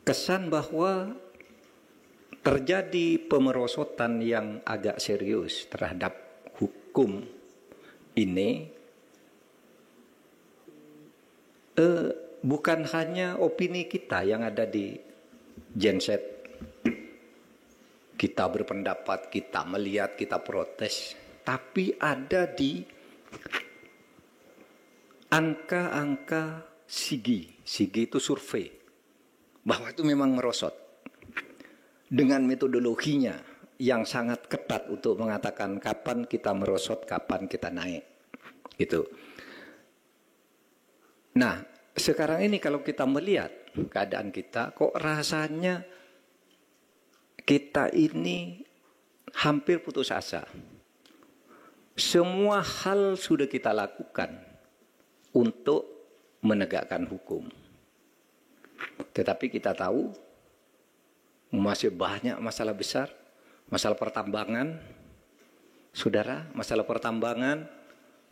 kesan bahwa terjadi pemerosotan yang agak serius terhadap hukum ini bukan hanya opini kita yang ada di genset. Kita berpendapat, kita melihat, kita protes, tapi ada di angka-angka SIGI. SIGI itu survei, bahwa itu memang merosot. Dengan metodologinya yang sangat ketat untuk mengatakan kapan kita merosot, kapan kita naik. Gitu. Nah, sekarang ini kalau kita melihat keadaan kita, kok rasanya kita ini hampir putus asa. Semua hal sudah kita lakukan untuk menegakkan hukum. Tetapi kita tahu masih banyak masalah besar, masalah pertambangan. Saudara, masalah pertambangan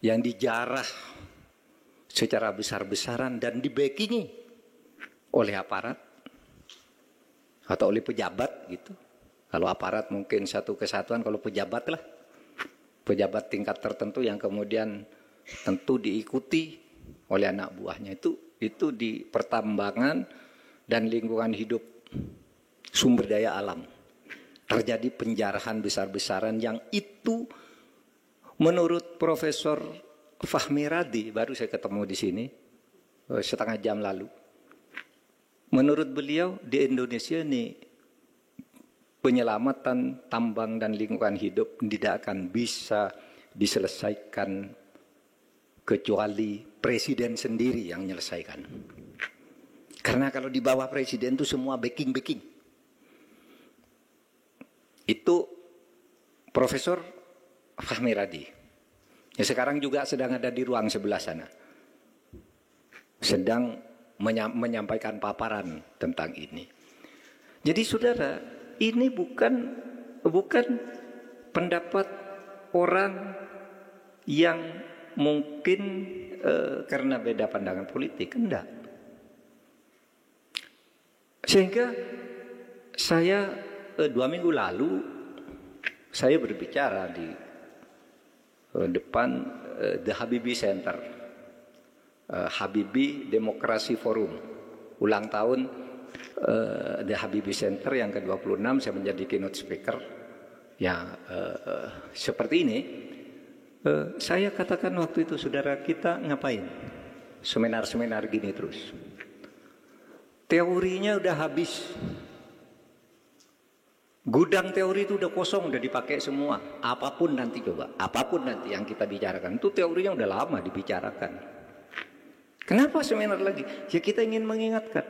yang dijarah secara besar-besaran dan dibackingi oleh aparat atau oleh pejabat gitu. Kalau aparat mungkin satu kesatuan, kalau pejabat lah, pejabat tingkat tertentu yang kemudian tentu diikuti oleh anak buahnya. Itu di pertambangan dan lingkungan hidup, sumber daya alam. Terjadi penjarahan besar-besaran yang itu menurut Profesor Fahmi Radi, baru saya ketemu di sini setengah jam lalu. Menurut beliau di Indonesia ini penyelamatan tambang dan lingkungan hidup tidak akan bisa diselesaikan kecuali presiden sendiri yang menyelesaikan. Karena kalau di bawah presiden itu semua backing. Itu Profesor Fahmi Radi. Ya, sekarang juga sedang ada di ruang sebelah sana. Sedang menyampaikan paparan tentang ini. Jadi saudara, ini bukan pendapat orang yang mungkin karena beda pandangan politik, enggak. Sehingga saya 2 minggu lalu saya berbicara di depan The Habibie Center, Habibie Demokrasi Forum, ulang tahun The Habibie Center yang ke-26. Saya menjadi keynote speaker. Ya, seperti ini. Saya katakan waktu itu, saudara, kita ngapain seminar-seminar gini terus? Teorinya udah habis. Gudang teori itu udah kosong, udah dipakai semua. Apapun nanti coba, apapun nanti yang kita bicarakan, itu teorinya udah lama dibicarakan. Kenapa seminar lagi? Ya kita ingin mengingatkan.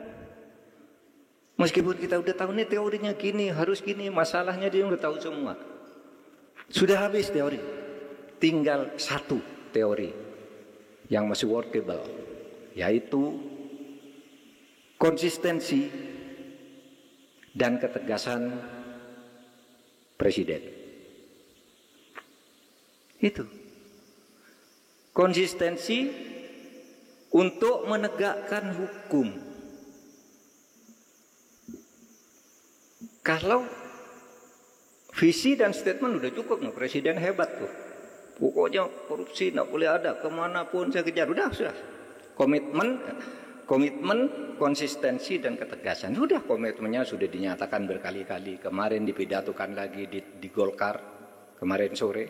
Meskipun kita udah tahu nih teorinya gini, harus gini, masalahnya dia udah tahu semua. Sudah habis teori. Tinggal satu teori yang masih workable, yaitu konsistensi dan ketegasan presiden. Itu. Konsistensi untuk menegakkan hukum. Kalau visi dan statement udah cukup, nah, presiden hebat tuh. Pokoknya korupsi nggak boleh ada, kemanapun saya kejar. Sudah. Komitmen, konsistensi dan ketegasan. Sudah, komitmennya sudah dinyatakan berkali-kali. Kemarin dipidatokan lagi di Golkar kemarin sore.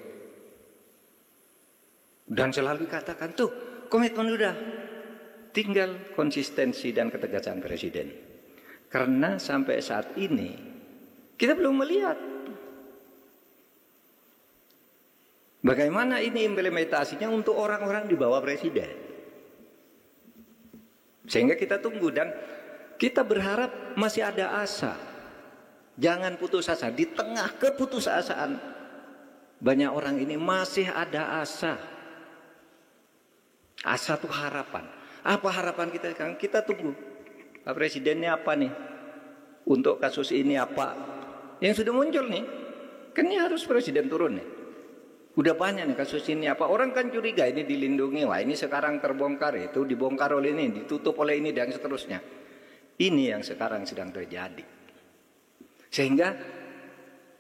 Dan selalu katakan tuh komitmen sudah. Tinggal konsistensi dan ketegasan presiden. Karena sampai saat ini kita belum melihat bagaimana ini implementasinya untuk orang-orang di bawah presiden. Sehingga kita tunggu dan kita berharap masih ada asa. Jangan putus asa. Di tengah keputusasaan banyak orang ini masih ada asa. Asa itu harapan. Apa harapan kita sekarang? Kita tunggu. Pak Presidennya apa nih? Untuk kasus ini apa? Yang sudah muncul nih. Kan ini harus presiden turun nih. Udah banyak nih kasus ini apa. Orang kan curiga ini dilindungi. Wah, ini sekarang terbongkar, itu dibongkar oleh ini, ditutup oleh ini dan seterusnya. Ini yang sekarang sedang terjadi. Sehingga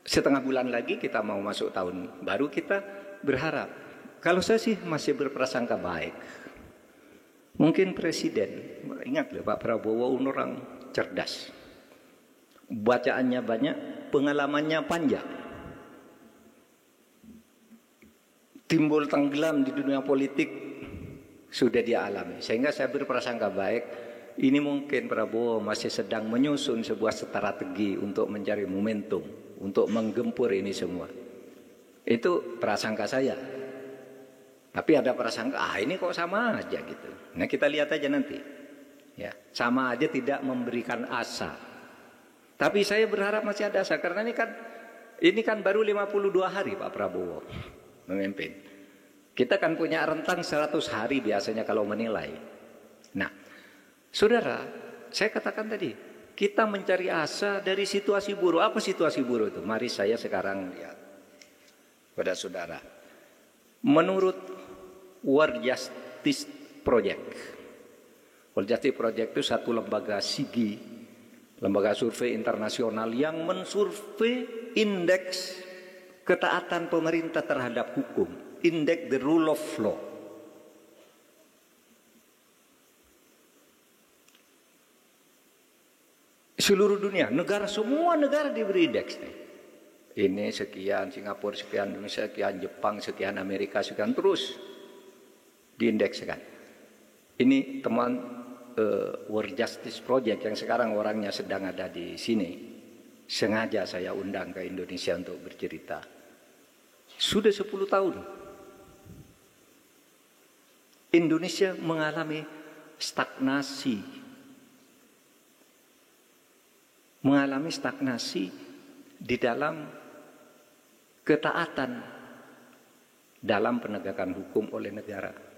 setengah bulan lagi kita mau masuk tahun baru, kita berharap. Kalau saya sih masih berprasangka baik. Mungkin Presiden, ingat loh Pak Prabowo orang cerdas. Bacaannya banyak, pengalamannya panjang. Timbul tenggelam di dunia politik sudah dia alami. Sehingga saya berprasangka baik. Ini mungkin Prabowo masih sedang menyusun sebuah strategi untuk mencari momentum, untuk menggempur ini semua. Itu prasangka saya. Tapi ada prasangka, ini kok sama aja gitu. Nah kita lihat aja nanti. Ya, sama aja tidak memberikan asa. Tapi saya berharap masih ada asa, karena ini kan baru 52 hari Pak Prabowo memimpin. Kita kan punya rentang 100 hari biasanya kalau menilai. Nah, saudara, saya katakan tadi, kita mencari asa dari situasi buruk. Apa situasi buruk itu? Mari saya sekarang lihat pada saudara. Menurut World Justice Project. World Justice Project itu satu lembaga SIGI, lembaga survei internasional yang mensurvei indeks ketaatan pemerintah terhadap hukum, indeks the rule of law. Seluruh dunia, semua negara diberi indeks. Ini sekian, Singapura sekian, Indonesia sekian, Jepang sekian, Amerika sekian, terus diindekskan. Ini teman World Justice Project yang sekarang orangnya sedang ada di sini. Sengaja saya undang ke Indonesia untuk bercerita. Sudah 10 tahun Indonesia mengalami stagnasi. Mengalami stagnasi di dalam ketaatan dalam penegakan hukum oleh negara.